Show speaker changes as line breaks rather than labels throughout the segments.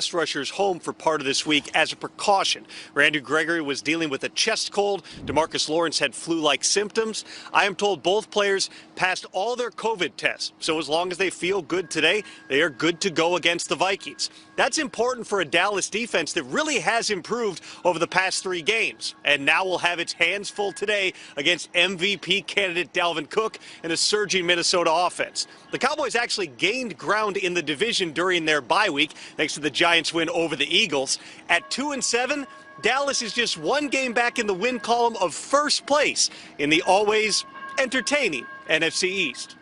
pass rushers home for part of this week as a precaution. Randy Gregory was dealing with a chest cold. DeMarcus Lawrence had flu-like symptoms. I am told both players passed all their COVID tests. So as long as they feel good today, they are good to go against the Vikings. That's important for a Dallas defense that really has improved over the past 3 games. And now will have its hands full today against MVP candidate Dalvin Cook and a surging Minnesota offense. The Cowboys actually gained ground in the division during their bye week, thanks to the Giants' win over the Eagles. At 2-7, Dallas is just 1 game back in the win column of first place in the always entertaining NFC East.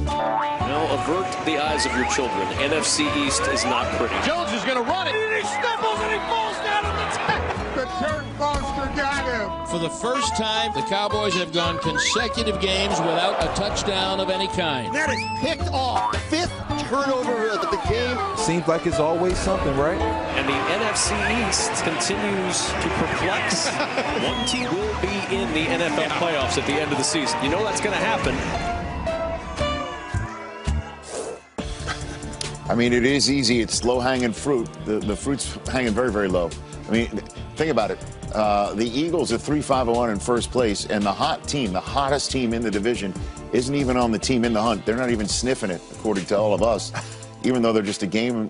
Now avert the eyes of your children. NFC East is not pretty.
Jones is going to run it. And he stumbles and he falls down on the tackle.
The dirt monster got him.
For the first time, the Cowboys have gone consecutive games without a touchdown of any kind.
That is picked off. 5th turnover of the game.
Seems like it's always something, right?
And the NFC East continues to perplex. One team will be in the NFL playoffs at the end of the season. You know that's going to happen.
I mean, it is easy. It's low-hanging fruit. The fruit's hanging very, very low. I mean, think about it. The Eagles are 3-5-1 in first place, and the hot team, the hottest team in the division, isn't even on the team in the hunt. They're not even sniffing it, according to all of us, even though they're just a game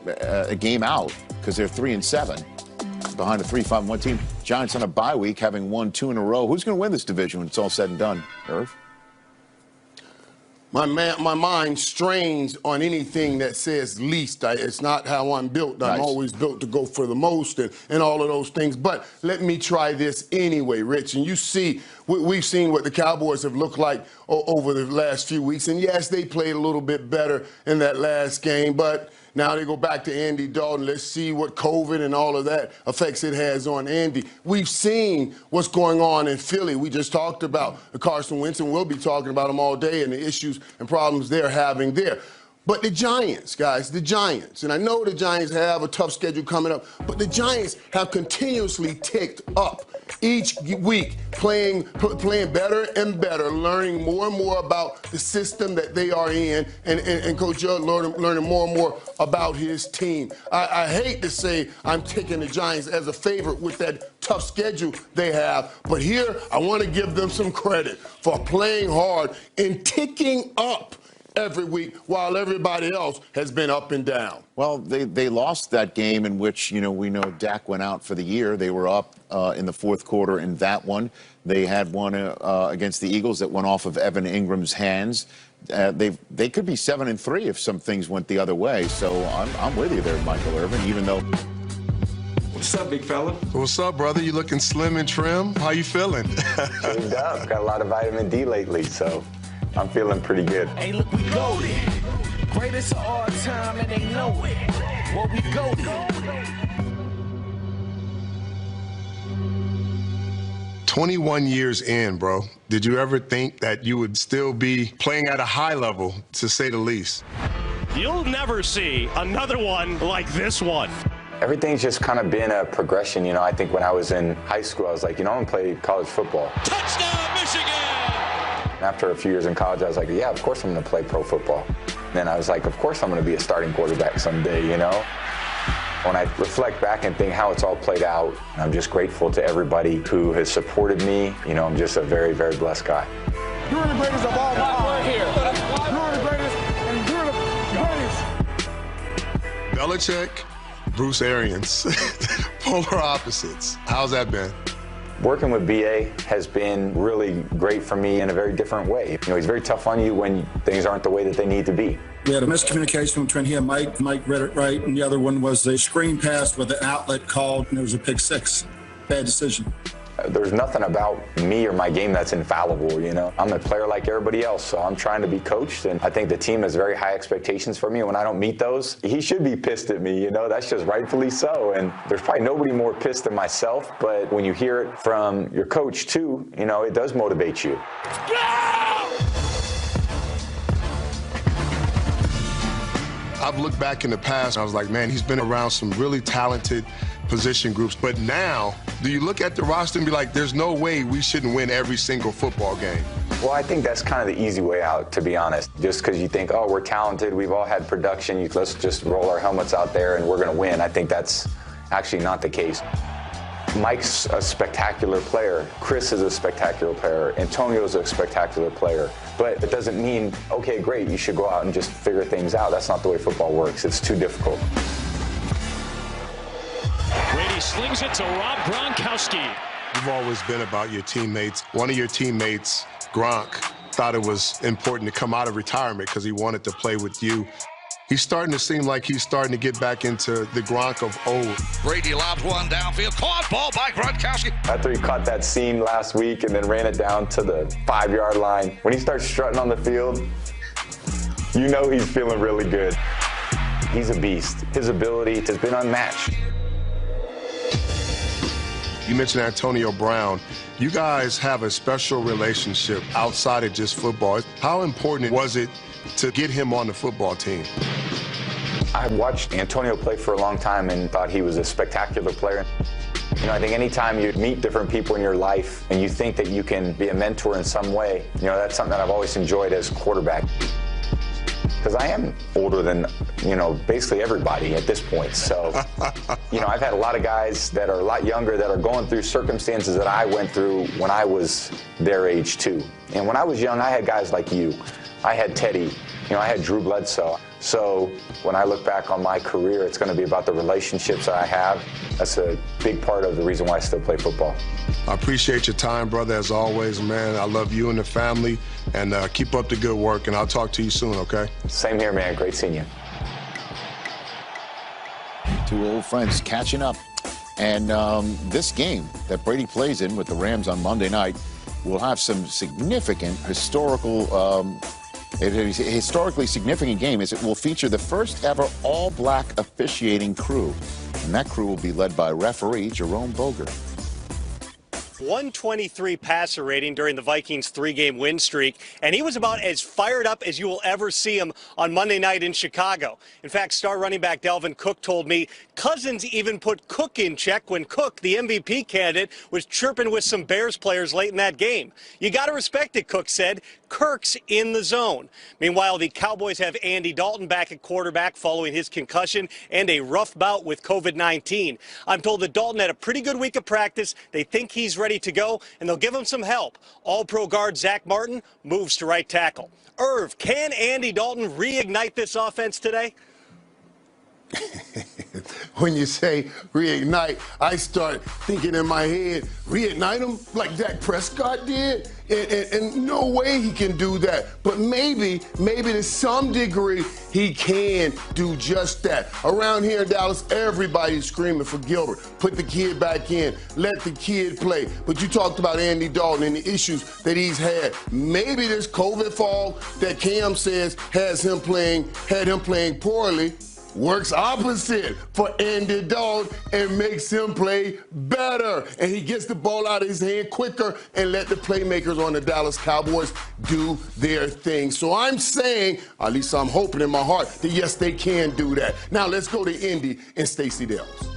out, because they're 3-7 behind a 3-5-1 team. Giants on a bye week, having won 2 in a row. Who's going to win this division when it's all said and done, Irv?
My mind strains on anything that says least. It's not how I'm built. I'm always built to go for the most and all of those things. But let me try this anyway, Rich. And you see, we've seen what the Cowboys have looked like over the last few weeks. And yes, they played a little bit better in that last game. But now they go back to Andy Dalton. Let's see what COVID and all of that effects it has on Andy. We've seen what's going on in Philly. We just talked about Carson Wentz, and we'll be talking about them all day and the issues and problems they're having there. But the Giants, guys, the Giants, and I know the Giants have a tough schedule coming up, but the Giants have continuously ticked up each week, playing better and better, learning more and more about the system that they are in, and Coach Judd learning more and more about his team. I hate to say I'm taking the Giants as a favorite with that tough schedule they have, but here I want to give them some credit for playing hard and ticking up every week while everybody else has been up and down.
Well, they lost that game in which, we know Dak went out for the year. They were up in the fourth quarter in that one. They had one against the Eagles that went off of Evan Ingram's hands. They could be 7-3 if some things went the other way. So I'm with you there, Michael Irvin, even though...
What's up, big fella?
What's up, brother? You looking slim and trim? How you feeling?
Shaved up. Got a lot of vitamin D lately, so I'm feeling pretty good.
Hey, look, we goated. Greatest of all time, and they know it. What we goated.
21 years in, bro. Did you ever think that you would still be playing at a high level, to say the least?
You'll never see another one like this one.
Everything's just kind of been a progression. I think when I was in high school, I was like, I'm going to play college football.
Touchdown, Michigan!
After a few years in college, I was like, yeah, of course I'm going to play pro football. Then I was like, of course I'm going to be a starting quarterback someday, When I reflect back and think how it's all played out, I'm just grateful to everybody who has supported me. I'm just a very, very blessed guy.
You're the greatest of all time. We're here. You're the greatest, and you're the greatest.
Belichick, Bruce Arians, polar opposites. How's that been?
Working with BA has been really great for me in a very different way. He's very tough on you when things aren't the way that they need to be.
We had a miscommunication between he and Mike. Mike read it right, and the other one was a screen pass with an outlet called, and it was a pick six. Bad decision.
There's nothing about me or my game that's infallible, I'm a player like everybody else, so I'm trying to be coached, and I think the team has very high expectations for me. When I don't meet those, he should be pissed at me, That's just rightfully so, and there's probably nobody more pissed than myself, but when you hear it from your coach, too, it does motivate you.
I've looked back in the past, and I was like, man, he's been around some really talented position groups, but now Do you look at the roster and be like, there's no way we shouldn't win every single football game?
Well, I think that's kind of the easy way out, to be honest. Just because you think, oh, we're talented, we've all had production, let's just roll our helmets out there and we're going to win. I think that's actually not the case. Mike's a spectacular player. Chris is a spectacular player. Antonio's a spectacular player. But it doesn't mean, okay, great, you should go out and just figure things out. That's not the way football works. It's too difficult.
Brady slings it to Rob Gronkowski.
You've always been about your teammates. One of your teammates, Gronk, thought it was important to come out of retirement because he wanted to play with you. He's starting to seem like he's starting to get back into the Gronk of old.
Brady lobs one downfield. Caught ball by Gronkowski.
After he caught that seam last week and then ran it down to the 5-yard line, when he starts strutting on the field, you know he's feeling really good. He's a beast. His ability has been unmatched.
You mentioned Antonio Brown. You guys have a special relationship outside of just football. How important was it to get him on the football team?
I watched Antonio play for a long time and thought he was a spectacular player. You know, I think anytime you meet different people in your life and you think that you can be a mentor in some way, you know, that's something that I've always enjoyed as a quarterback. Because I am older than, you know, basically everybody at this point. So, you know, I've had a lot of guys that are a lot younger that are going through circumstances that I went through when I was their age too. And when I was young, I had guys like you. I had Teddy, you know, I had Drew Bledsoe. So when I look back on my career, it's going to be about the relationships that I have. That's a big part of the reason why I still play football.
I appreciate your time, brother, as always, man. I love you and the family, and keep up the good work, and I'll talk to you soon, okay?
Same here, man. Great seeing you.
Two old friends catching up. And this game that Brady plays in with the Rams on Monday night will have some significant historically significant game, as it will feature the first ever all-black officiating crew. And that crew will be led by referee Jerome Boger.
123 passer rating during the Vikings' 3-game win streak, and he was about as fired up as you will ever see him on Monday night in Chicago. In fact, star running back Dalvin Cook told me Cousins even put Cook in check when Cook, the MVP candidate, was chirping with some Bears players late in that game. You got to respect it, Cook said. Kirk's in the zone. Meanwhile, the Cowboys have Andy Dalton back at quarterback following his concussion and a rough bout with COVID-19. I'm told that Dalton had a pretty good week of practice. They think he's ready to go, and they'll give him some help. All-pro guard Zach Martin moves to right tackle. Irv, can Andy Dalton reignite this offense today?
When you say reignite, I start thinking in my head, reignite him like Dak Prescott did? And no way he can do that. But maybe to some degree, he can do just that. Around here in Dallas, everybody's screaming for Gilbert. Put the kid back in. Let the kid play. But you talked about Andy Dalton and the issues that he's had. Maybe this COVID fall that Cam says had him playing poorly works opposite for Andy Dalton and makes him play better. And he gets the ball out of his hand quicker and let the playmakers on the Dallas Cowboys do their thing. So I'm saying, at least I'm hoping in my heart, that yes, they can do that. Now let's go to Indy and Stacey Dales.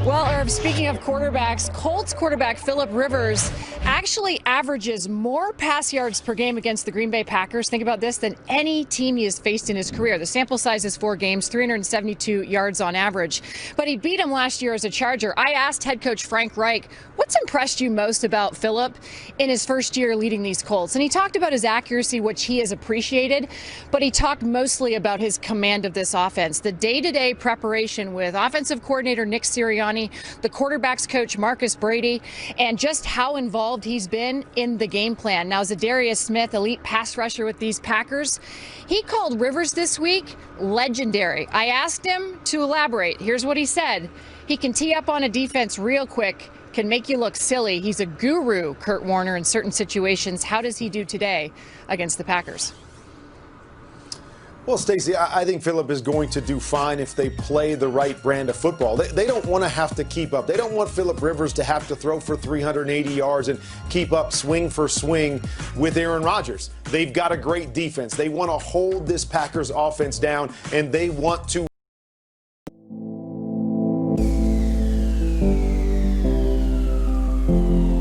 Well, Herb, speaking of quarterbacks, Colts quarterback Phillip Rivers actually averages more pass yards per game against the Green Bay Packers, think about this, than any team he has faced in his career. The sample size is 4 games, 372 yards on average. But he beat him last year as a Charger. I asked head coach Frank Reich, what's impressed you most about Phillip in his first year leading these Colts? And he talked about his accuracy, which he has appreciated, but he talked mostly about his command of this offense, the day-to-day preparation with offensive coordinator Nick Sirianni, the quarterback's coach Marcus Brady, and just how involved he's been in the game plan. Now, Zadarius Smith, elite pass rusher with these Packers, he called Rivers this week legendary. I asked him to elaborate. Here's what he said. He can tee up on a defense real quick, can make you look silly. He's a guru, Kurt Warner, in certain situations. How does he do today against the Packers?
Well, Stacey, I think Phillip is going to do fine if they play the right brand of football. They don't want to have to keep up. They don't want Phillip Rivers to have to throw for 380 yards and keep up swing for swing with Aaron Rodgers. They've got a great defense. They want to hold this Packers offense down, and they want to
you.